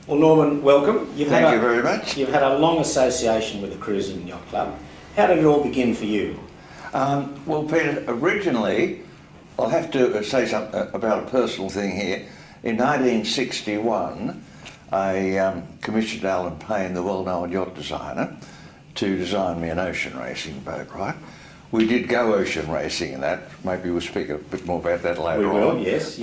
Well, Norman, welcome. Thank you very much. You've had a long association with the Cruising Yacht Club. How did it all begin for you? Well, Peter, originally, I'll have to say something about a personal thing here. In 1961, I commissioned Alan Payne, the well-known yacht designer, to design me an ocean racing boat, right? We did go ocean racing in that. Maybe we'll speak a bit more about that later on. We will, yes.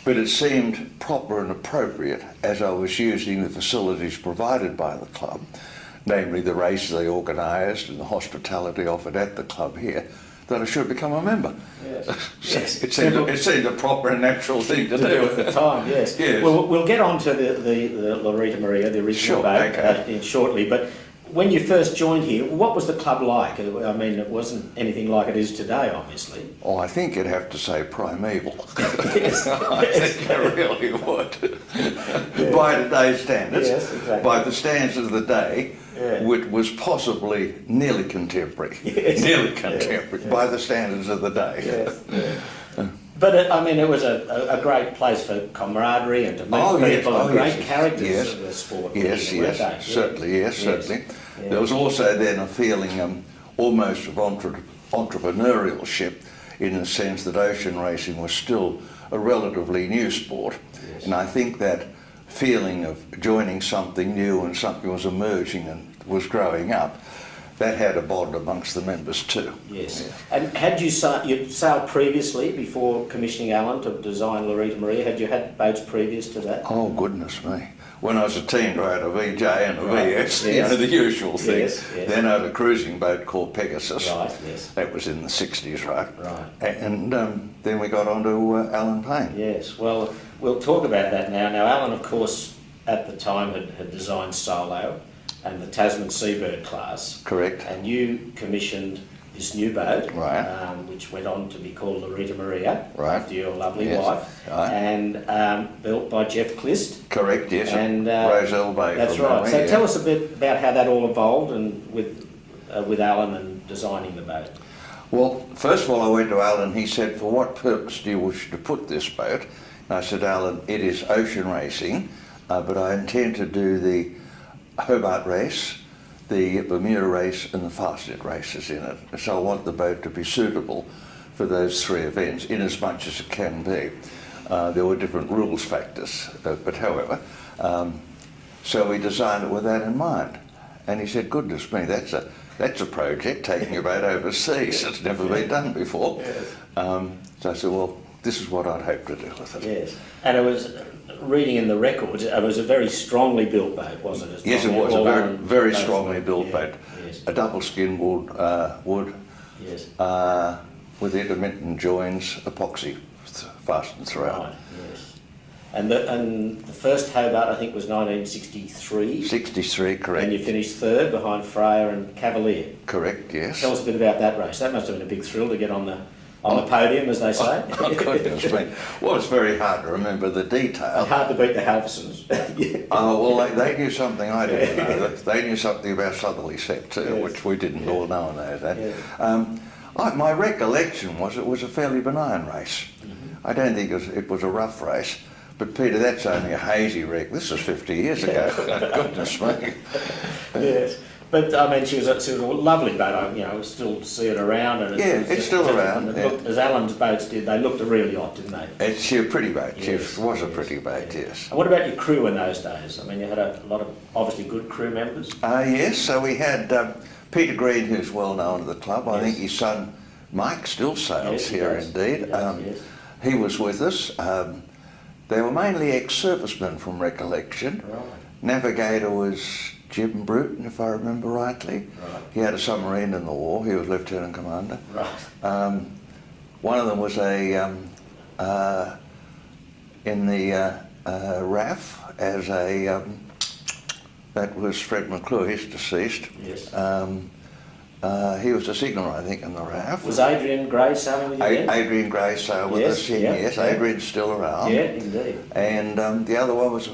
But it seemed proper and appropriate as I was using the facilities provided by the club, namely the races they organised and the hospitality offered at the club here, that I should become a member. Yes. It seemed a proper and natural thing to do at the time, yes. Yes. Well, we'll get on to the Lorita Maria, the original boat, shortly, but when you first joined here, what was the club like? I mean, it wasn't anything like it is today, obviously. Oh, I think you'd have to say primeval. Yes. I think I really would. Yes. By today's standards, yes, exactly. By the standards of the day, which was possibly nearly contemporary. Yes. Nearly contemporary, by the standards of the day. Yes. But I mean, it was a great place for camaraderie and to meet people and great characters of the sport. Certainly. Yeah. There was also then a feeling almost of entrepreneurship, in the sense that ocean racing was still a relatively new sport. Yes. And I think that feeling of joining something new and something was emerging and was growing up, that had a bond amongst the members too. Yes. Yeah. And had you sailed previously, before commissioning Alan to design Lorita Maria? Had you had boats previous to that? Oh, goodness me. When I was a team driver, a VJ and a VS, you know, the usual thing. Yes. Then I had a cruising boat called Pegasus. Right, yes. That was in the 60s, right? Right. And then we got on to Alan Payne. Yes, well, we'll talk about that now. Now, Alan, of course, at the time had designed Solo and the Tasman Seabird class. Correct. And you commissioned this new boat, right, which went on to be called Lorita Maria, right, after your lovely wife, right, and built by Jeff Clist. Correct, yes, and Roselle Bay. That's right. So tell us a bit about how that all evolved, and with Alan and designing the boat. Well, first of all, I went to Alan. He said, "For what purpose do you wish to put this boat?" And I said, "Alan, it is ocean racing, but I intend to do the Hobart Race, the Bermuda Race and the Fastnet races in it. So I want the boat to be suitable for those three events, in as much as it can be." There were different rules factors, but however, so we designed it with that in mind. And he said, "Goodness me, that's a project, taking a boat overseas. It's never been done before." So I said, "Well, this is what I'd hope to do with it." Yes, and it was, reading in the records, it was a very strongly built boat, wasn't it? Yes, it was a very strongly built boat. Yes. A double skin wood, yes, with intermittent joins, epoxy fastened throughout. Right, yes. And the first Hobart, I think, was 1963. 63, correct. And you finished third behind Freya and Cavalier. Correct, yes. Tell us a bit about that race. That must have been a big thrill to get on the podium, as they say. Oh, goodness me. Well, it's very hard to remember the detail. And hard to beat the Halversons. Oh, well, they knew something I didn't know. They knew something about southerly set too, which we didn't all know and that. Yeah. My recollection was it was a fairly benign race. I don't think it was a rough race. But Peter, that's only a hazy wreck. This was 50 years ago. Goodness me. Yes. But I mean, she was a lovely boat. I still see it around. And it's still around. And it looked, as Alan's boats did, they looked really hot, didn't they? She was a pretty boat. Yes, she was a pretty boat, yes. And what about your crew in those days? I mean, you had a lot of obviously good crew members. Yes. So we had Peter Green, who's well known at the club. I think his son Mike still sails here, indeed. He was with us. They were mainly ex-servicemen from recollection. Right. Navigator was Jim Bruton, if I remember rightly. Right. He had a submarine in the war. He was Lieutenant Commander. Right. One of them was in the RAF as that was Fred McClure. He's deceased. Yes. He was a signalman, I think, in the RAF. Was Adrian Gray sailing with you then? Adrian Gray sailed with us, yes. Adrian's still around. Yeah, indeed. And the other one was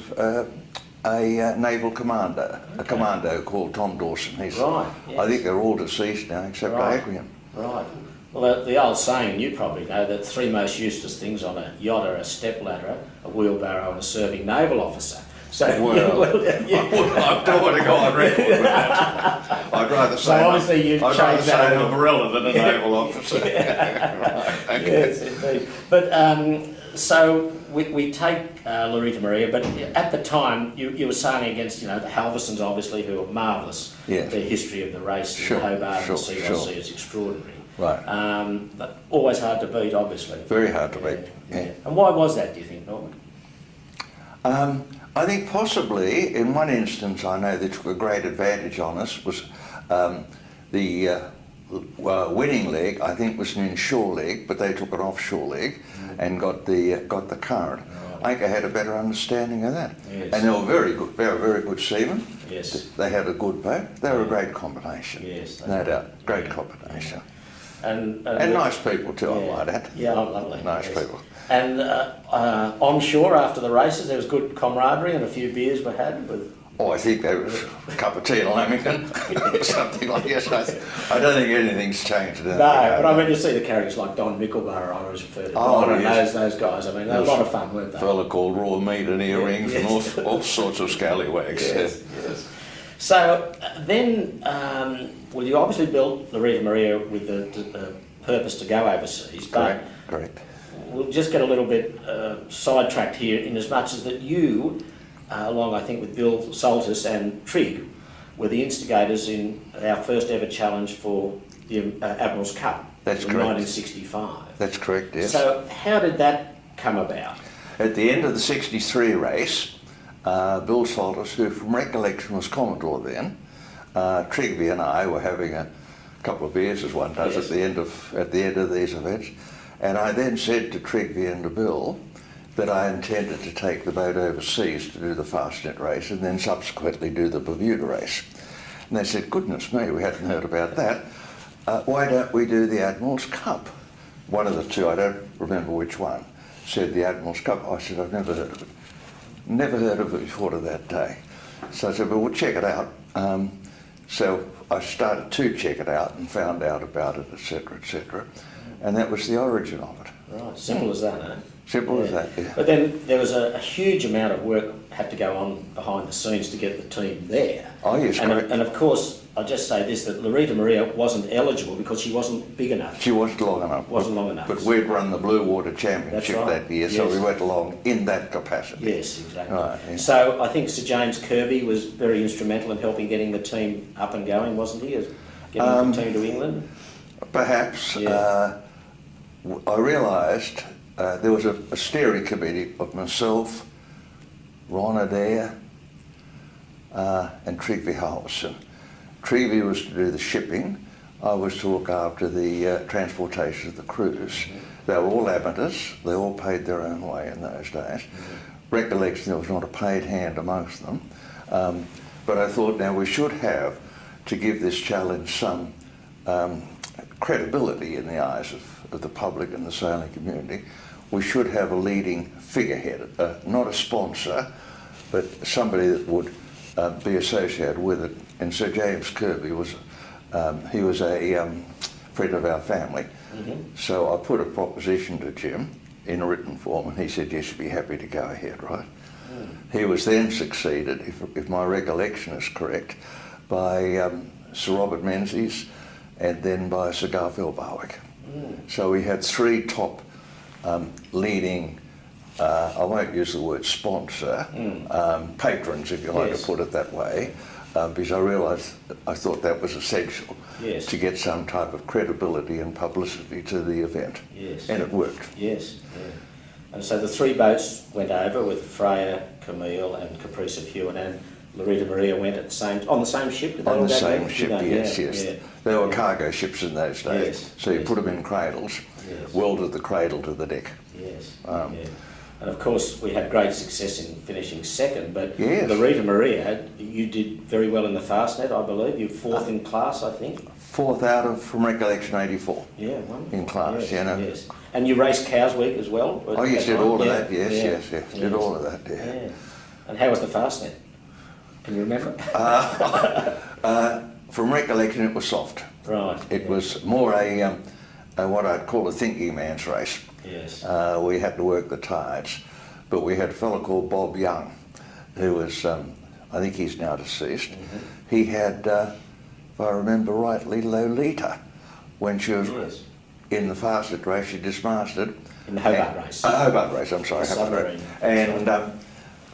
a naval commander, a commando called Tom Dawson. He's, right, yes. I think they're all deceased now, except Adrian. Right. Well, the old saying, you probably know, that three most useless things on a yacht are a stepladder, a wheelbarrow and a serving naval officer. So, Well, I don't want to go on record with that. I'd rather say, obviously you've I'd rather changed say that. I'm a Varela than a naval officer. Yes, indeed. But so we take Lorita Maria, but at the time you were sailing against, the Halversons, obviously, who are marvellous. Yes. The history of the race Sure, in Hobart sure, and CYCA sure. is extraordinary. Right. But always hard to beat, obviously. Very hard to beat. Yeah. And why was that, do you think, Norman? I think possibly, in one instance, I know they took a great advantage on us, was the winning leg, I think, was an inshore leg, but they took an offshore leg and got the current. I think I had a better understanding of that. Yes. And they were very good. They were very good seamen. Yes. They had a good boat. They were a great combination. Yes. No doubt. Great combination. And nice people too, I might add. Yeah, lovely. Nice people. And onshore after the races, there was good camaraderie and a few beers were had with. Oh, I think there was a cup of tea in Lamington, something like that. I don't think anything's changed. No, but I mean, you see the characters like Don Mickleborough, I always refer to. Don yes. and those guys. I mean, they're a lot of fun, weren't they? A fella called Raw Meat and Earrings Yes. and all sorts of scallywags. Yes, yes. So then, well, you obviously built Lorita Maria with the purpose to go overseas, but Correct. we'll just get a little bit sidetracked here in as much as that you, along I think with Bill Saltis and Trigg, were the instigators in our first ever challenge for the Admirals Cup. That's in correct. 1965. That's correct, yes. So how did that come about? At the end of the 63 race, Bill Saltis, who from recollection was Commodore then, Trigby and I were having a couple of beers, as one does, Yes. at the end of these events, and I then said to Trigby and to Bill that I intended to take the boat overseas to do the Fastnet race and then subsequently do the Bermuda Race. And they said, goodness me, we hadn't heard about that. Why don't we do the Admirals Cup? One of the two, I don't remember which one, said the Admirals Cup. I said, I've never heard of it. Never heard of it before to that day. So I said, well, we'll check it out. So I started to check it out and found out about it, etc., etc. And that was the origin of it. Right, simple as that, eh? Simple as that, yeah. But then there was a huge amount of work had to go on behind the scenes to get the team there. Oh, yes, correct. And of course, I'll just say this, that Lorita Maria wasn't eligible because she wasn't big enough. She wasn't long enough. Wasn't long enough. But we'd run the Blue Water Championship That's right. that year, so Yes. we went along in that capacity. Yes, exactly. Right, yeah. So I think Sir James Kirby was very instrumental in helping getting the team up and going, wasn't he? Getting the team to England? Perhaps. Yeah. I realised there was a steering committee of myself, Ron Adair, and Trigby Halverson. Trigby was to do the shipping. I was to look after the transportation of the crews. They were all amateurs. They all paid their own way in those days. Recollection, there was not a paid hand amongst them. But I thought, now we should have, to give this challenge some credibility in the eyes of the public and the sailing community, we should have a leading figurehead, not a sponsor, but somebody that would be associated with it. And Sir James Kirby was, he was a friend of our family. So I put a proposition to Jim in a written form, and he said, yes, he'd be happy to go ahead, right? He was then succeeded, if my recollection is correct, by Sir Robert Menzies and then by Sir Garfield Barwick. So we had three top leading, I won't use the word sponsor, patrons, if you like to put it that way, because I realised, I thought that was essential to get some type of credibility and publicity to the event. And it worked. Yes. Yeah. And so the three boats went over with Freya, Camille and Caprice of Hewitt, and Lorita Maria went at on the same ship? Did they On all the go same there? ship, Did they? yes, yes. Yeah. They were cargo ships in those days, Yes, so you yes. put them in cradles, welded the cradle to the deck. Yes. And of course, we had great success in finishing second, but Yes. Lorita Maria, you did very well in the Fastnet, I believe. You're fourth in class, I think. Fourth out of, from recollection, 84. Yeah, wonderful. In class, yes, you know. Yes. And you raced Cows Week as well? Oh, yes, did all of that, yes. Did all of that, Yeah. And how was the Fastnet? Can you remember? From recollection, it was soft. Right. It was more a what I'd call a thinking man's race. Yes. We had to work the tides, but we had a fellow called Bob Young, who was, I think he's now deceased, he had, if I remember rightly, Lolita, when she was in the fastest race, she dismasted. In the Hobart race. Hobart race, I'm sorry, The Hobart race. submarine. And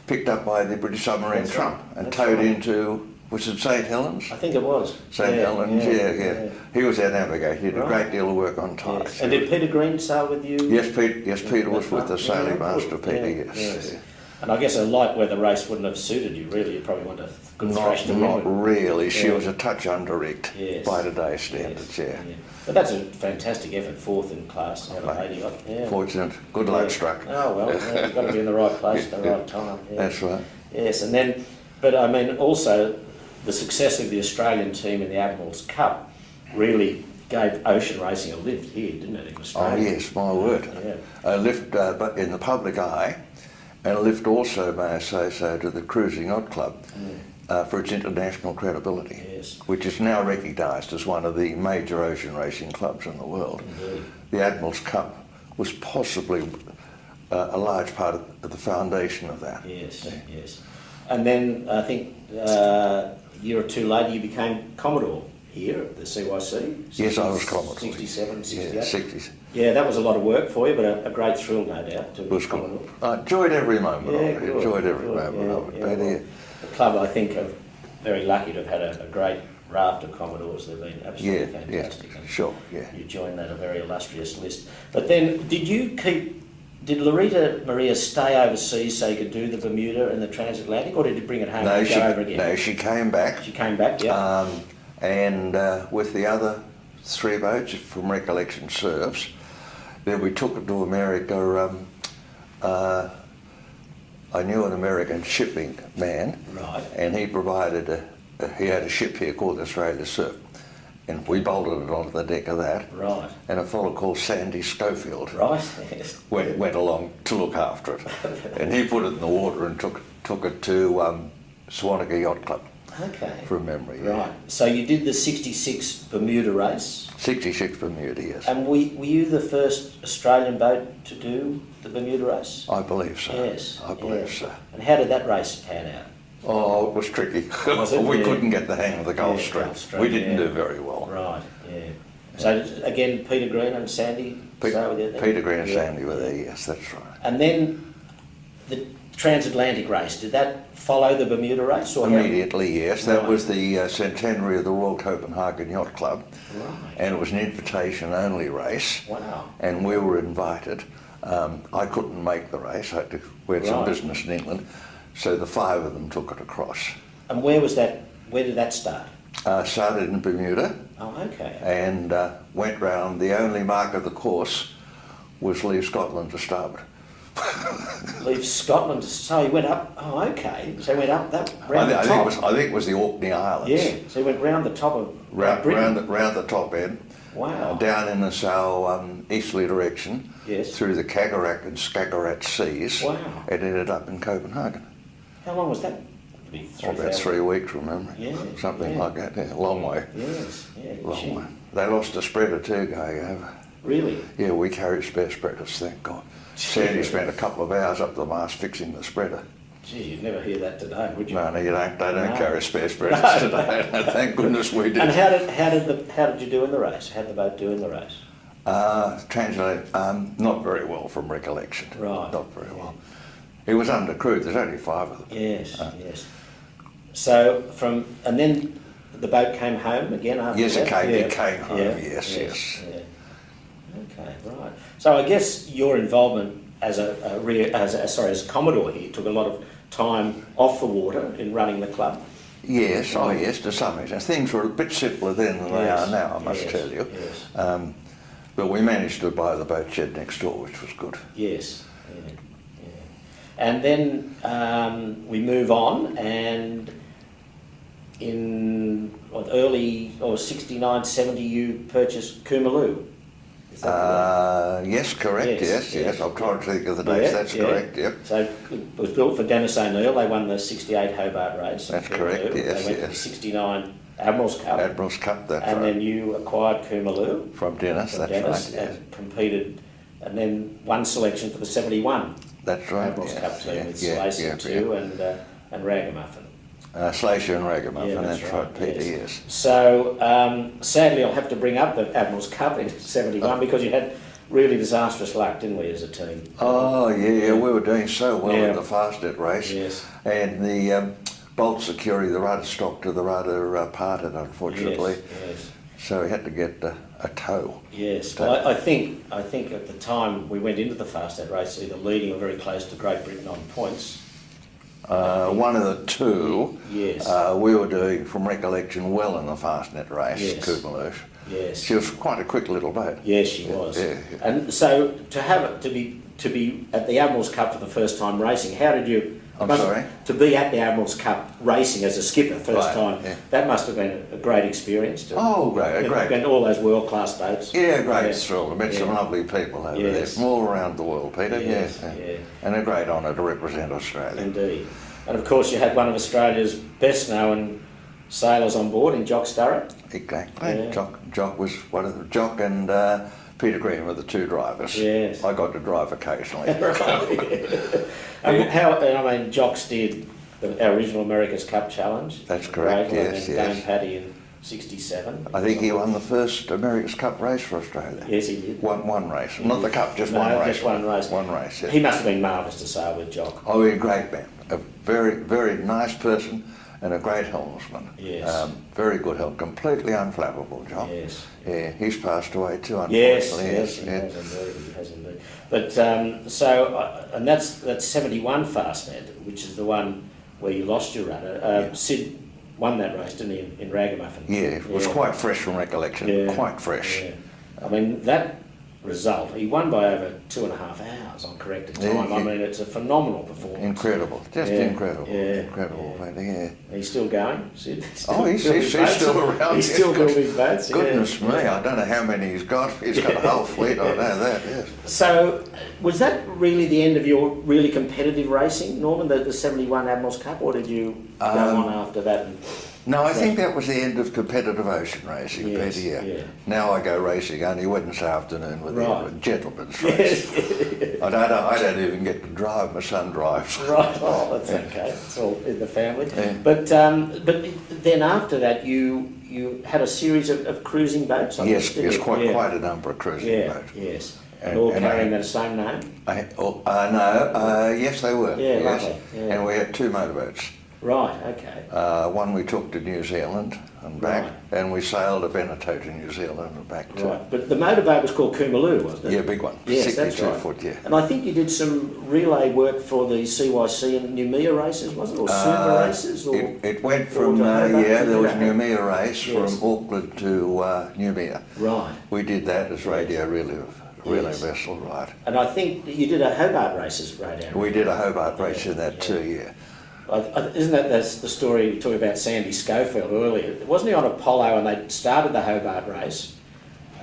picked up by the British submarine That's Trump right. and That's towed right. into, was it St Helens? I think it was. St Helens, yeah. He was our navigator. He did a great deal of work on ties. Yes. And did Peter Green sail with you? Yes, Peter was with the sailing master, Peter, yes. yes. And I guess a light weather race wouldn't have suited you, really. You probably want a good thrash to Not win. really. She Yeah. was a touch under-rigged by today's standards, yeah. But that's a fantastic effort, fourth in class out of 80 odd. Yeah. Fortunate. Good luck struck. Oh, well, you've got to be in the right place at the right time. Yeah. That's right. Yes, and then, but I mean, also the success of the Australian team in the Admirals Cup really gave ocean racing a lift here, didn't it, in Australia? Oh, yes, my word. Yeah. A lift but in the public eye, and a lift also, may I say so, to the Cruising Yacht Club for its international credibility, Yes. which is now recognised as one of the major ocean racing clubs in the world. Indeed. The Admirals Cup was possibly a large part of the foundation of that. Yes, yes. And then I think a year or two later you became Commodore here at the CYC. Yes, I was Commodore. 67, 68. Yeah, 60s. Yeah, that was a lot of work for you, but a great thrill, no doubt, to be Was Commodore. good. I enjoyed every moment of it. good, Enjoyed every good, moment of it. yeah, But, well, the club, I think, are very lucky to have had a great raft of Commodores. They've been absolutely fantastic. yeah, And sure, yeah. you joined that a very illustrious list. But then, did Lorita Maria stay overseas so you could do the Bermuda and the transatlantic, or did you bring it home and go over again? No, she came back. She came back, yeah. And with the other 3 boats, if from recollection serves, then we took it to America. I knew an American shipping man, Right. and he provided he had a ship here called the Australia Surf, and we bolted it onto the deck of that. Right. And a fellow called Sandy Schofield Right, yes. went along to look after it, and he put it in the water and took it to CYCA Yacht Club. Okay. From memory, yeah. Right. So you did the 66 Bermuda race, 66 Bermuda, yes. and were you the first Australian boat to do the Bermuda race? I believe so. Yes. I believe yeah. so. And how did that race pan out? Oh, it was tricky. Was it? We Yeah. couldn't get the hang of the Gulf Yeah, Stream. Gulf Stream, We didn't yeah. do very well. Right, yeah. So again, Peter Green and Sandy stay with you then? Peter Green and Yeah. Sandy were there, yes, that's right. And then the transatlantic race, did that follow the Bermuda race? Or Immediately, yes. That Right. was the centenary of the Royal Copenhagen Yacht Club. Right. And it was an invitation-only race. Wow. And we were invited. I couldn't make the race. We had some Right. business in England. So the 5 of them took it across. And where did that start? Started in Bermuda. Oh, okay. And went round. The only mark of the course was leave Scotland to starboard. Leave Scotland, so he went up, oh, okay. So he went up that, round the I top. think it was the Orkney Islands. Yeah, so he went round the top of Round Britain. the top end. Wow. Down in the easterly direction. Yes. Through the Skagerrak and Skagerrak seas. Wow. It ended up in Copenhagen. How long was that? Maybe About 3 weeks, remember? Yeah, Something yeah. like that. Yeah, a long way. Yes, yeah. Long gee. way. They lost a spreader too going over. Really? Yeah, we carried spare spreaders, thank God. Sandy spent a couple of hours up the mast fixing the spreader. Gee, you'd never hear that today, would you? No, you don't. They don't No. carry spare spreaders today. Thank goodness we did. And how did you do in the race? How did the boat do in the race? Translate, not very well from recollection. Right. Not very well. It was undercrewed. There's only 5 of them. Yes, yes. So and then the boat came home again after Yes, it that? came. Yeah. It came home. Yeah, Yes, yes. Yeah. Okay, right. So I guess your involvement as as Commodore here took a lot of time off the water in running the club. Yes, oh yes, to some extent. Things were a bit simpler then than they are now, I must yes, tell you. Yes. But we managed to buy the boat shed next door, which was good. Yes. Yeah, yeah. And then we move on, and in early 69, 70, you purchased Koomooloo. Is that correct? Yes, correct, yes. I'm trying to think of the dates, that's correct, yep. So it was built for Dennis O'Neill. They won the 68 Hobart race. That's correct, yes, They went to the 69 Admirals Cup. Admirals Cup, that's and right. then you acquired Koomooloo From Dennis, that's right, yes. and competed, and then won selection for the 71 That's right. Admirals yes, Cup team yeah, with yeah, CYCA yeah, too, and Ragamuffin. Slater and Ragamuffin, Yeah, that's right, Peter, yes. yes. So, sadly, I'll have to bring up the Admirals Cup in '71 because you had really disastrous luck, didn't we, as a team? Oh, yeah, we were doing so well Yeah. in the Fastnet race. Yes. And the bolt security, the rudder stock to the rudder parted, unfortunately. Yes. So we had to get a tow. Yes. Well, I think at the time we went into the Fastnet race either leading or very close to Great Britain on points. One of the two, Yes. we were doing, from recollection, well in the Fastnet race, Yes. Koomooloo. Yes. She was quite a quick little boat. Yes, she was. Yeah. And so to be at the Admirals Cup for the first time racing, how did you? I'm sorry? To be at the Admirals Cup racing as a skipper first Right, time, yeah. that must have been a great experience. Oh, great, great. And all those world class boats. Yeah, great thrill. I met some Yeah. lovely people over there Yes. from all around the world, Peter. Yes, yeah. yeah. And a great honour to represent Australia. Indeed. And of course, you had one of Australia's best known sailors on board in Jock Sturrock. Exactly. Yeah. Jock was one of the Jock and Peter Green were the two drivers. Yes. I got to drive occasionally. Jock steered our original America's Cup Challenge. That's correct, Gravel, yes, and then yes. Dame Paddy in '67. I think he won the first America's Cup race for Australia. Yes, he did. One race, not the cup, just No, one race. just one race. One race. Yeah. He must have been marvellous to sail with Jock. Oh, he's a great man, a very, very nice person, and a great helmsman. Yes. Very good helm, completely unflappable, John. Yes. Yeah, he's passed away too, Yes, unfortunately. yes, he yeah. has indeed. He has indeed. But and that's '71 Fastnet, which is the one where you lost your rudder. Yeah. Sid won that race, didn't he, in Ragamuffin? Yeah, it was quite fresh from recollection, Yeah. quite fresh. Yeah. I mean, that result, he won by over 2.5 hours on corrected Yeah, time. I yeah. mean, it's a phenomenal performance. Incredible, just Yeah, incredible, yeah, incredible, yeah. Peter, yeah. He's still going, Sid? He's building boats. still around. He's yes. still building boats. yeah. Goodness me, I don't know how many he's got. He's got a whole fleet, I know that, yes. So, was that really the end of your really competitive racing, Norman, the '71 Admirals Cup, or did you go on after that? No, I think that was the end of competitive ocean racing, Yes, Peter, yeah. yeah. Now I go racing only Wednesday afternoon with Right. the gentlemen's race. I don't even get to drive, my son drives. Right, oh, that's okay. It's all in the family. Yeah. But then after that, you had a series of cruising boats. I Yes, think, didn't yes, you? quite a number of cruising Yeah, boats. yes. And And- all and carrying I- the same name? Yes, they were. Yeah, yes. lovely, yeah. And we had two motorboats. Right, okay. One we took to New Zealand and back, Right. and we sailed to Veneto to New Zealand and back too. Right. But the motorboat was called Koomooloo, wasn't it? Yeah, big one, Yes, that's 62 right. foot, yeah. And I think you did some relay work for the CYC and Noumea races, was it? Or Suva races? Or It went or from, Hobart? there was Yeah. Noumea race Yes. from Auckland to Noumea. Right. We did that as radio relay Yes. vessel, right. And I think you did a Hobart races radar. We did a Hobart race in that Yeah. too, yeah. Isn't that that's the story you talking about Sandy Schofield earlier? Wasn't he on Apollo and they started the Hobart race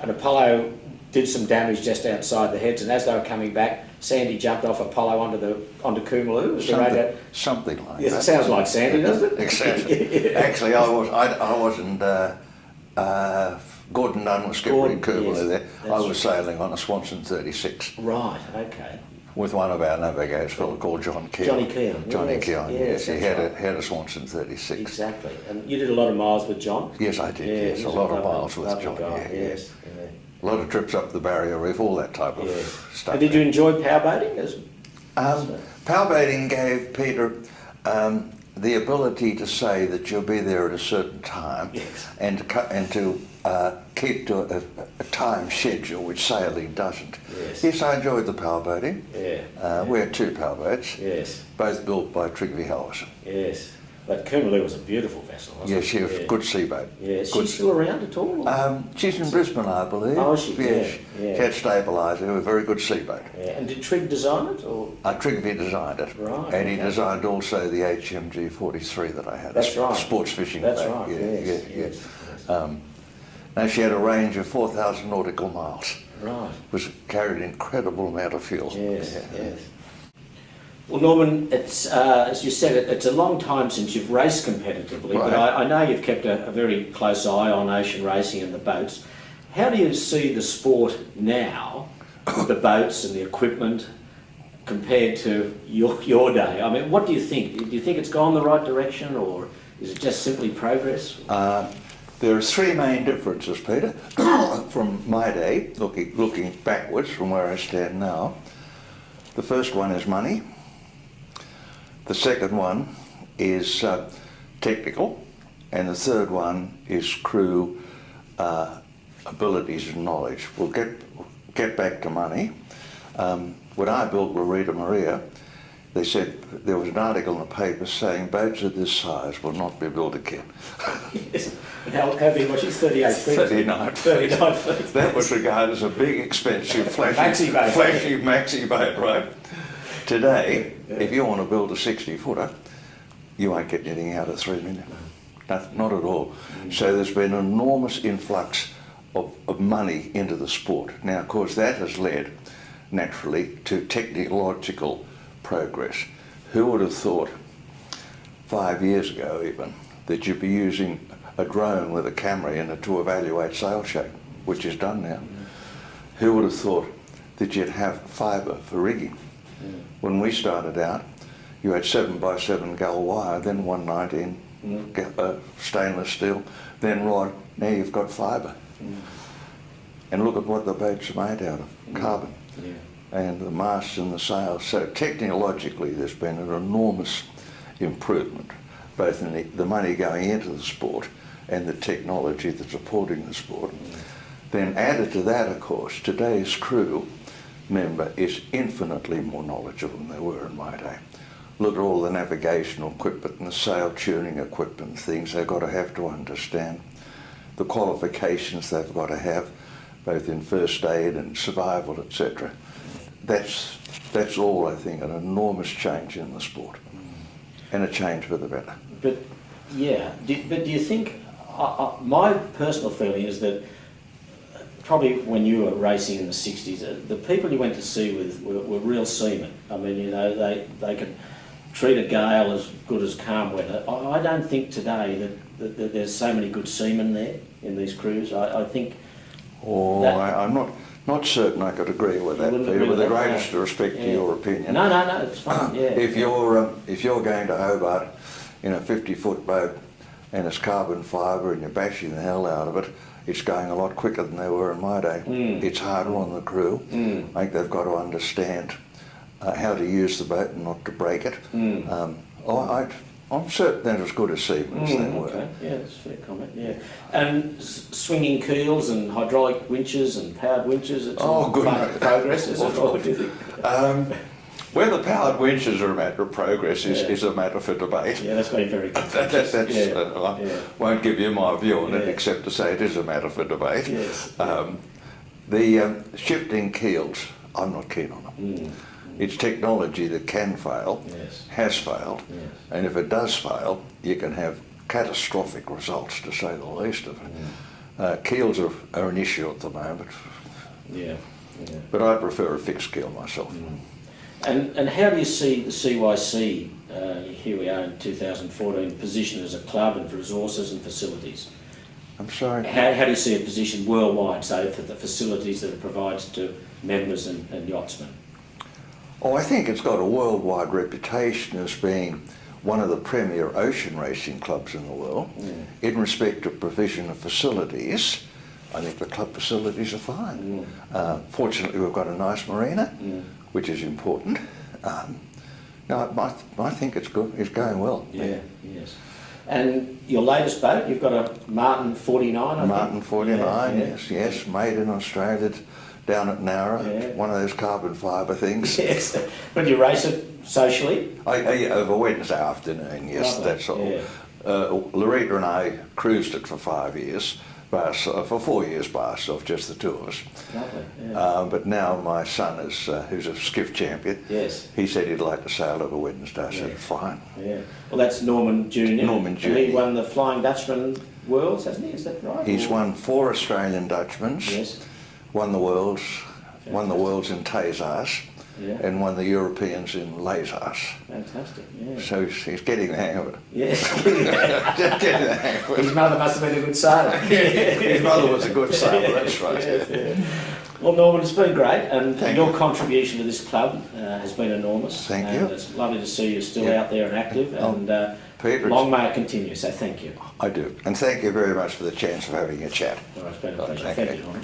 and Apollo did some damage just outside the heads and as they were coming back, Sandy jumped off Apollo onto Koomooloo? Was the radio? Something like Yes, that. it sounds like Sandy, doesn't it? Exactly. Yeah. Actually, I wasn't. Gordon Dunn was skipper in Gordon, Koomooloo yes, there. I that's was sailing on a Swanson 36 Right, okay. with one of our navigators, a fellow called John Keogh. Johnny Keogh, Johnny yes, Keogh, yes, yes. He that's had right. had a Swanson 36. Exactly. And you did a lot of miles with John? Yes, I did. Yes, he a was lot of lovely- miles with lovely John. guy, Yeah, yes. Yeah. A lot of trips up the Barrier Reef, all that type of Yes. stuff. And did you enjoy powerboating? Powerboating gave Peter the ability to say that you'll be there at a certain time, Yes. and to keep to a time schedule, which sailing doesn't. Yes. I enjoyed the powerboating. Yeah. We had two powerboats, Yes. both built by Trigby Helverson. Yes. But Koomooloo was a beautiful vessel, wasn't Yes, it? she was a good seaboat. Yeah. Is Good she still around at all? She's in Brisbane, I believe. Oh, is she? Yes. Yeah, She had stabiliser, a very good seaboat. yeah. And did Trigg design it? Or? Trigby designed it. Right, And he okay. designed also the HMG 43 that I had. That's a right. Sports fishing That's boat. right. Yeah, Yes. yeah, yeah. Yes. Now she had a range of 4,000 nautical miles. Right. Was carried an incredible amount of fuel. Yes. Yeah. Yes. Well, Norman, it's as you said, it's a long time since you've raced competitively, but Right. I know you've kept a very close eye on ocean racing and the boats. How do you see the sport now, with the boats and the equipment, compared to your day? I mean, what do you think? Do you think it's gone the right direction, or is it just simply progress? There are three main differences, Peter, from my day, looking backwards from where I stand now. The first one is money. The second one is technical. And the third one is crew abilities and knowledge. We'll get back to money. When I built Lorita Maria, they said there was an article in the paper saying boats of this size will not be built again. Yes. And how big was she? 38 feet? 39 feet. 39 feet. That was regarded as a big, expensive, flashy maxi boat, right? Today, if you want to build a 60-footer, you won't get anything out of 3 million. Not at all. So there's been an enormous influx of money into the sport. Now, of course, that has led naturally to technological progress. Who would have thought 5 years ago even that you'd be using a drone with a camera in it to evaluate sail shape, which is done now? Who would have thought that you'd have fibre for rigging? When we started out, you had 7x7 gull wire, then 119 stainless steel, then rod. Now you've got fibre. And look at what the boats are made out of, carbon. And the masts and the sails. So technologically there's been an enormous improvement, both in the money going into the sport and the technology that's supporting the sport. Then added to that, of course, today's crew member is infinitely more knowledgeable than they were in my day. Look at all the navigational equipment and the sail tuning equipment and things they've got to have to understand. The qualifications they've got to have, both in first aid and survival, etc. That's all, I think, an enormous change in the sport, and a change for the better. But yeah, do you think, my personal feeling is that probably when you were racing in the 60s, the people you went to sea with were real seamen. I mean, you know, they could treat a gale as good as calm weather. I don't think today that there's so many good seamen there in these crews. I think... I'm not certain I could agree with that, Peter, with the greatest respect to your opinion. No, it's fine, yeah. If you're going to Hobart in a 50-foot boat and it's carbon fibre and you're bashing the hell out of it, it's going a lot quicker than they were in my day. It's harder on the crew. I think they've got to understand how to use the boat and not to break it. I'm certain they're as good as seamen as they were. Okay. Yeah, that's a fair comment, yeah. And swinging keels and hydraulic winches and powered winches, it's all good progress, is it? What do you think? Whether powered winches are a matter of progress is a matter for debate. Yeah, that's been very good. I won't give you my view on it, except to say it is a matter for debate. Yes. The shifting keels, I'm not keen on them. It's technology that can fail, has failed, and if it does fail, you can have catastrophic results, to say the least of it. Keels are an issue at the moment. But I prefer a fixed keel myself. And how do you see the CYC, here we are in 2014, positioned as a club and for resources and facilities? I'm sorry? How do you see it positioned worldwide, say, for the facilities that it provides to members and yachtsmen? Oh, I think it's got a worldwide reputation as being one of the premier ocean racing clubs in the world. In respect of provision of facilities, I think the club facilities are fine. Fortunately, we've got a nice marina, which is important. No, I think it's good. It's going well. Yes. And your latest boat, you've got a Martin 49, Martin 49, yes, made in Australia, down at Nowra, one of those carbon fibre things. Yes, but you race it socially? Over Wednesday afternoon, yes, lovely. That's all. Lorita and I cruised it for 5 years, for 4 years by ourselves, just the two of us. Lovely, but now my son is, who's a skiff champion, he said he'd like to sail over Wednesday. I said, fine. Well, that's Norman Jr. Jr. He won the Flying Dutchman Worlds, hasn't he? Is that right? He's won 4 Australian Dutchmans. Won the worlds in Tazars, Yeah. and won the Europeans in lasers. Fantastic. Yeah. So he's getting the hang of it. Yes. Just getting the hang of it. His mother must have been a good sailor. His mother was a good sailor, that's right. Yes, yeah. Well, Norman, it's been great, and Thank your you. contribution to this club has been enormous. Thank and you. It's lovely to see you still Yeah. out there and active, Oh, and Peter, long may it continue. So thank you. I do. And thank you very much for the chance of having a chat. Well, it's been a pleasure. Thank Thank you. you, Norman.